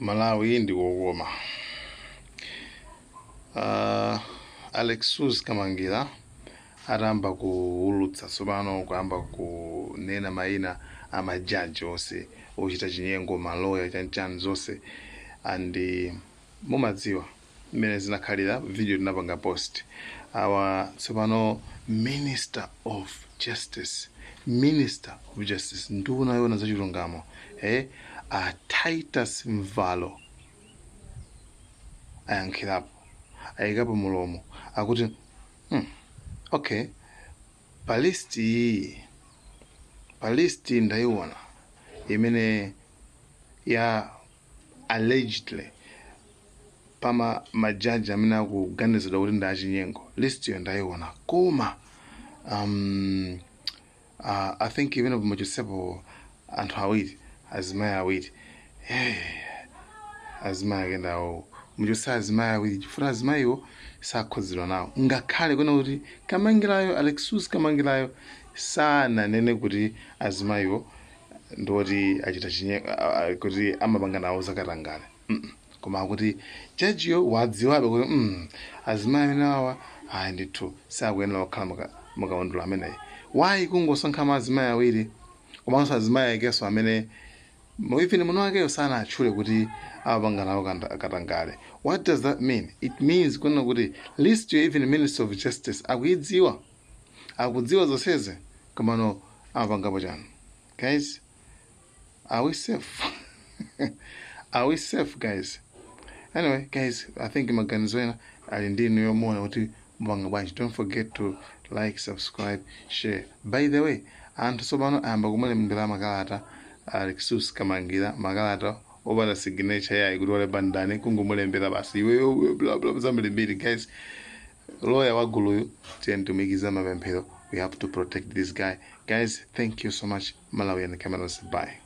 Malawi ndiwo woma. Alexious Kamangila aramba kuulutsa tsopano kuyamba kunena mayina amajaji onse ochita chinyengo maloya chanchani zonse andi mumadziwa mmene zinakhalira video tinapanga post awa tsopano Minister of Justice nduna yona zachilungamo Titus Mvalo ayankhirapo ayikapo mulomo akuti okay palisti ndayiona imene ya allegedly pama majaji amene akuganizidwa kuti ndi achinyengo list yo ndayiona koma I think imene muchisepo anthu awiri azimayi awiri azimayi akendawo muchosa azimayi awiri chifuna azimayiwo sakhozedwa nawo ngakhale kuna kuti Kamangilayo Alexious Kamangilayo sananene kuti azimayiwo ndoti achita chinyengo kuti amapanga nawo zakatangale koma kuti jajiyo wadziwabe kuti azimayi amene awa ayi ndithu sakuyenera kukhala mukaundula ameneyi wayi kungosankha azimayi awiri komanso azimayi akeso amene mwifini muno akeyo sana atchule kuti amapanga nawo katangale. What does that mean? It means kuna kuti list yo even Minister of Justice akudziwa zonseze komano amapangapo chani. Guys, are we safe? Are we safe, guys? Anyway, guys, I think maganizweni ali ndinu yomona kuti mbanga bwanji. Don't forget to like, subscribe, share. By the way, anthu tsopano ayamba kumulembera makalata Alexious Kamangila makalata obala signature yayi kuti wale bandani kungomulembera basi iwe blah blah zambiri guys. Lawyer waguluyu tiyentumikiza mapemphero. We have to protect this guy. Guys, thank you so much. Malawi and cameras. Bye.